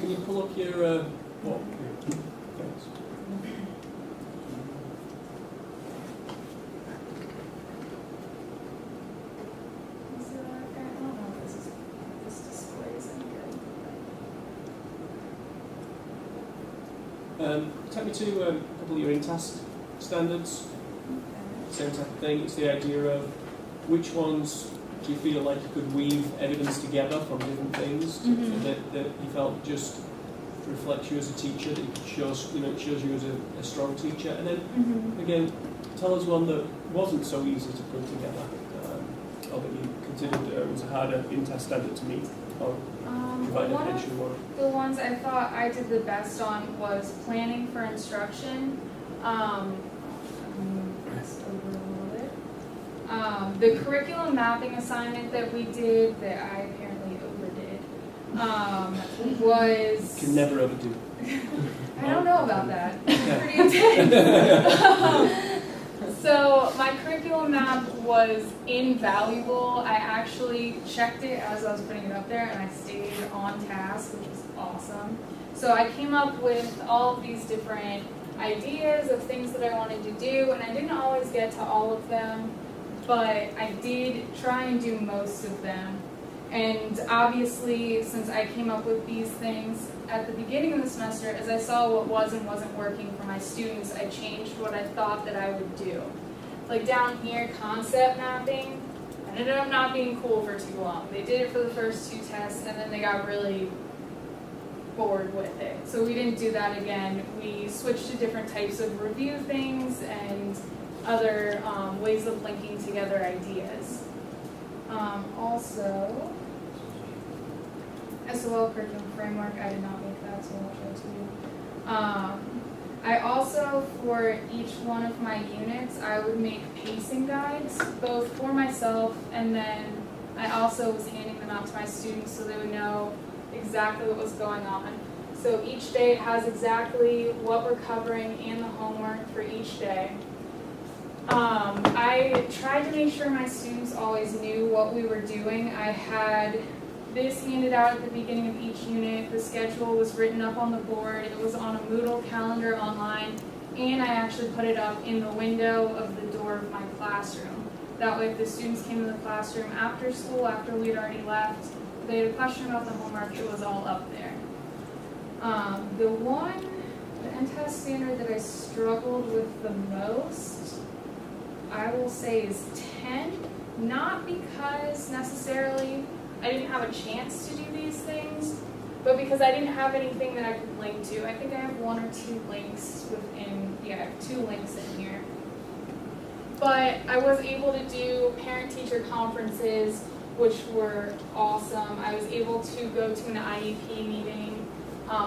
can you pull up your what? Thanks. I don't know if this displays any good. Take me to a couple of your in-task standards. Same type of thing. It's the idea of which ones do you feel like you could weave evidence together from different things so that you felt just reflects you as a teacher, that it shows you as a strong teacher, and then again, tell us one that wasn't so easy to put together, or that you considered was a harder in-task standard to meet, or provide attention one. The ones I thought I did the best on was planning for instruction. The curriculum mapping assignment that we did, that I apparently overdid, was... You can never overdo. I don't know about that. It's pretty intense. So my curriculum map was invaluable. I actually checked it as I was putting it up there, and I stayed on task, which was awesome. So I came up with all of these different ideas of things that I wanted to do, and I didn't always get to all of them, but I did try and do most of them. And obviously, since I came up with these things at the beginning of the semester, as I saw what was and wasn't working for my students, I changed what I thought that I would do. Like down here, concept mapping, I ended up not being cool for too long. They did it for the first 2 tests, and then they got really bored with it. So we didn't do that again. We switched to different types of review things and other ways of linking together ideas. Also, SOL curriculum framework, I did not make that, so I'll show it to you. I also, for each one of my units, I would make pacing guides, both for myself, and then I also was handing them out to my students so they would know exactly what was going on. So each day has exactly what we're covering and the homework for each day. I tried to make sure my students always knew what we were doing. I had this handed out at the beginning of each unit. The schedule was written up on the board. It was on a Moodle calendar online, and I actually put it up in the window of the door of my classroom. That way, if the students came to the classroom after school, after we had already left, if they had a question about the homework, it was all up there. The NTAS standard that I struggled with the most, I will say, is 10. Not because necessarily I didn't have a chance to do these things, but because I didn't have anything that I could link to. I think I have 1 or 2 links within, I have 2 links in here. But I was able to do parent-teacher conferences, which were awesome. I was able to go to an IEP meeting,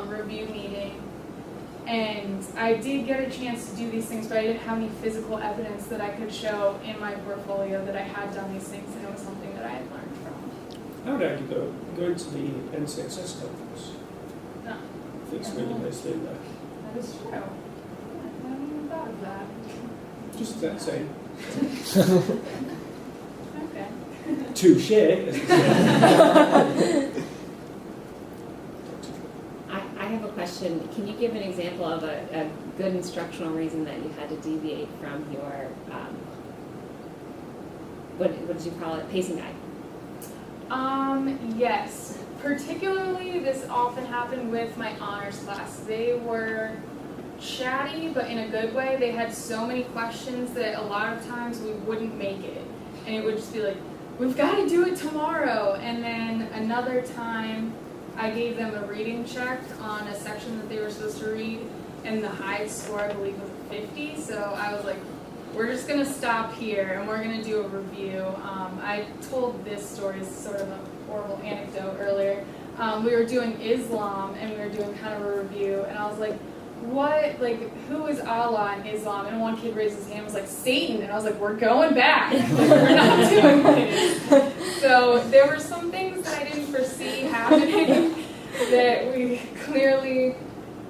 review meeting, and I did get a chance to do these things, but I didn't have any physical evidence that I could show in my portfolio that I had done these things, and it was something that I had learned from. I would argue going to the NCSS conference. No. Fits really nicely in there. That is true. I hadn't even thought of that. Just that saying. Okay. Touche. I have a question. Can you give an example of a good instructional reason that you had to deviate from your, what did you call it, pacing guide? Yes. Particularly, this often happened with my honors class. They were chatty, but in a good way. They had so many questions that a lot of times we wouldn't make it. And it would just be like, we've got to do it tomorrow. And then another time, I gave them a reading check on a section that they were supposed to read, and the highest score, I believe, was 50. So I was like, we're just going to stop here, and we're going to do a review. I told this story as sort of a horrible anecdote earlier. We were doing Islam, and we were doing kind of a review, and I was like, what, like, who is Allah in Islam? And one kid raised his hand and was like, Satan. And I was like, we're going back. We're not doing this. So there were some things that I didn't foresee happening that we clearly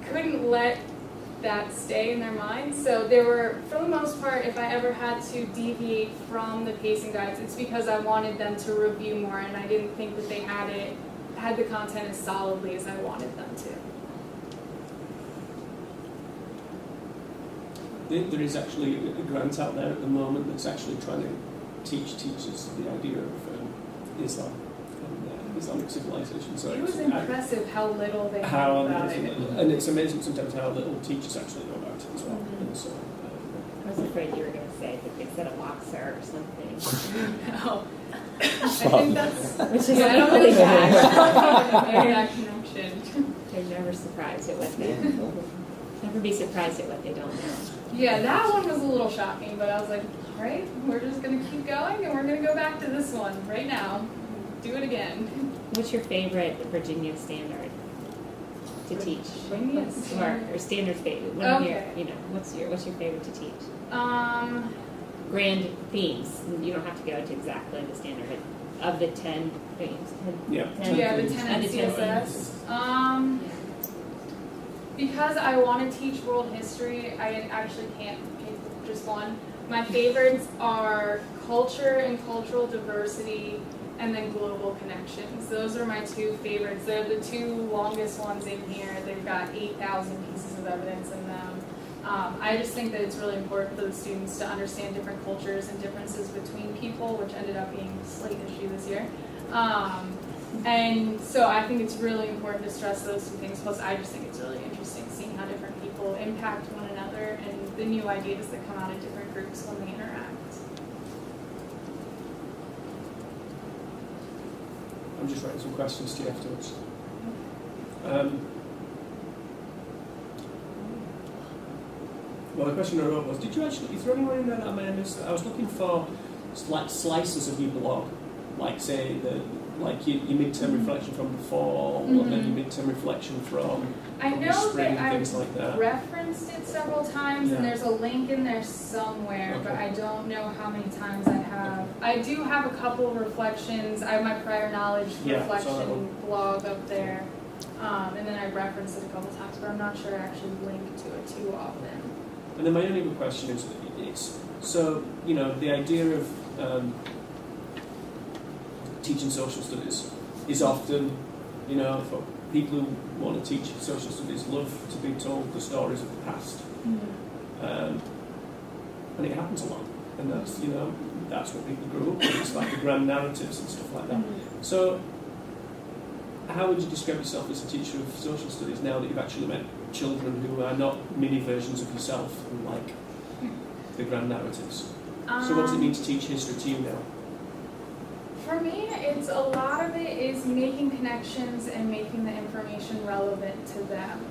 couldn't let that stay in their minds. So there were, for the most part, if I ever had to deviate from the pacing guides, it's because I wanted them to review more, and I didn't think that they had it had the content as solidly as I wanted them to. There is actually a grant out there at the moment that's actually trying to teach teachers the idea of Islam and Islamic civilization. So It was impressive how little they how knew about it. and it's amazing sometimes how little teachers actually know about it as well. Mhm. And so, I was afraid you were going to say that they said a boxer or something. No. I think that's, Which is I don't equally think bad. that connection. They're never surprised at what they never be surprised at what they don't know. Yeah, that one was a little shocking, but I was like, all right, we're just going to keep going and we're going to go back to this one right now. Do it again. What's your favorite Virginia standard to teach? Virginia Or standard favorite? Okay. What's your favorite to teach? Um, Grand themes. You don't have to go to exactly the standard, but of the 10 themes. yeah. 10 yeah, the themes. 10 Of and the 10 CSS. themes. Because I want to teach world history, I actually can't pick just one. My favorites are culture and cultural diversity, and then global connections. Those are my two favorites. They're the two longest ones in here. They've got 8,000 pieces of evidence in them. I just think that it's really important for the students to understand different cultures and differences between people, which ended up being a slight issue this year. And so I think it's really important to stress those two things. Plus, I just think it's really interesting seeing how different people impact one another and the new ideas that come out of different groups when they interact. I'm just writing some questions to you afterwards. Well, the question I wrote was, is there anywhere in there that I may have missed? I was looking for like slices of your blog, like say your midterm reflection from the fall, and then your midterm reflection from I the know spring, that things like I've that. referenced it several times, Yeah. and there's a link in there somewhere, but Okay. I don't know how many times I have. I do have a couple of reflections. I have my prior knowledge Yeah, I saw that reflection blog up there, and then I referenced it a couple times, but I'm not sure I actually linked to it too often. And then my only other question is, the idea of teaching social studies is often, for people who want to teach social studies, love to be told the stories of the past. And it happens a lot. And that's what people grow up with. It's like the grand narratives and stuff like that. So, how would you describe yourself as a teacher of social studies now that you've actually met children who are not mini versions of yourself and like the grand narratives? So what does it mean to teach history to you now? For me, it's a lot of it is making connections and making the information relevant to them.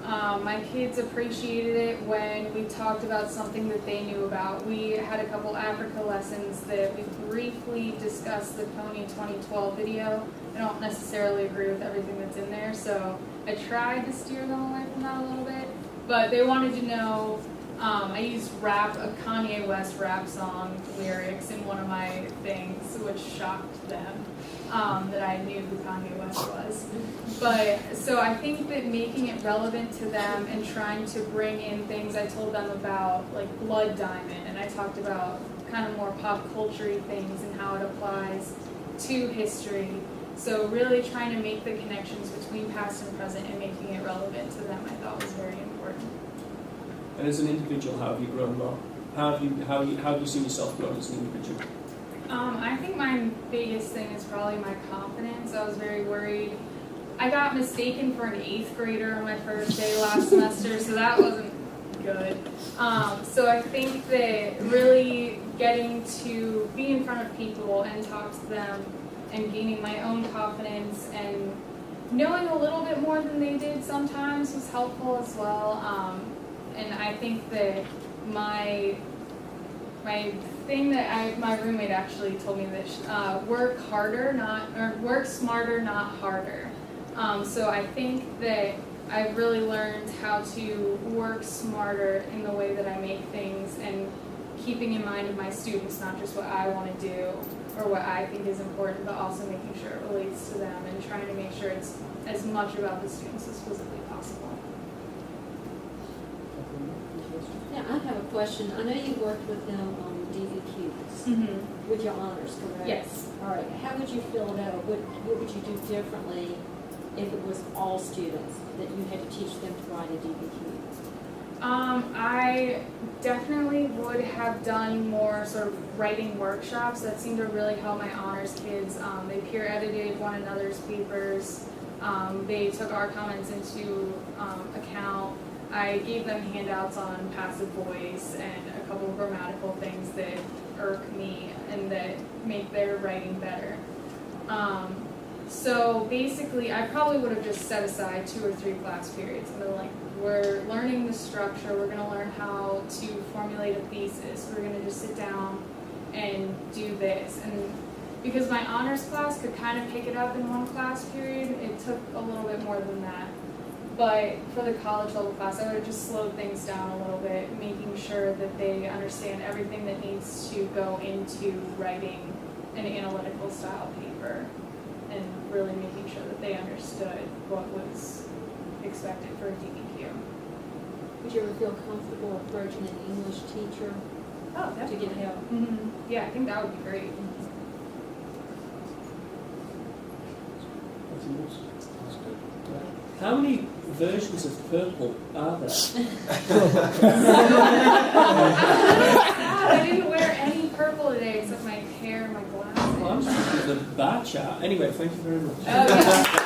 My kids appreciated it when we talked about something that they knew about. We had a couple Africa lessons that we briefly discussed the Pony 2012 video. I don't necessarily agree with everything that's in there, so I tried to steer them away from that a little bit. But they wanted to know, I used a Kanye West rap song lyrics in one of my things, which shocked them, that I knew who Kanye West was. But, so I think that making it relevant to them and trying to bring in things, I told them about like Blood Diamond, and I talked about kind of more pop culture-y things and how it applies to history. So really trying to make the connections between past and present and making it relevant to them, I thought was very important. And as an individual, how have you grown more? How have you seen yourself grow as an individual? I think my biggest thing is probably my confidence. I was very worried. I got mistaken for an 8th grader on my first day last semester, so that wasn't good. So I think that really getting to be in front of people and talk to them and gaining my own confidence and knowing a little bit more than they did sometimes was helpful as well. And I think that my thing that my roommate actually told me this: work smarter, not harder. So I think that I've really learned how to work smarter in the way that I make things, and keeping in mind of my students, not just what I want to do or what I think is important, but also making sure it relates to them and trying to make sure it's as much about the students as physically possible. Yeah, I have a question. I know you worked with them on DVQs with your honors, correct? Yes. All right. How would you fill it out? What would you do differently if it was all students, that you had to teach them to write a DBQ? I definitely would have done more sort of writing workshops. That seemed to really help my honors kids. They peer edited one another's papers. They took our comments into account. I gave them handouts on passive voice and a couple of grammatical things that irk me and that make their writing better. So basically, I probably would have just set aside 2 or 3 class periods. And they're like, we're learning the structure, we're going to learn how to formulate a thesis, we're going to just sit down and do this. And because my honors class could kind of pick it up in 1 class period, it took a little bit more than that. But for the college level class, I would have just slowed things down a little bit, making sure that they understand everything that needs to go into writing an analytical style paper, and really making sure that they understood what was expected for a DBQ. Would you ever feel comfortable approaching an English teacher Oh, to definitely. get help? Mm-hmm. Yeah, I think that would be great. Nothing else? That's good. Right. How many versions of purple are there? I didn't wear any purple today except my hair and my glasses. Well, I'm just looking at the bar chart. Anyway, thank you very much. Oh, yeah.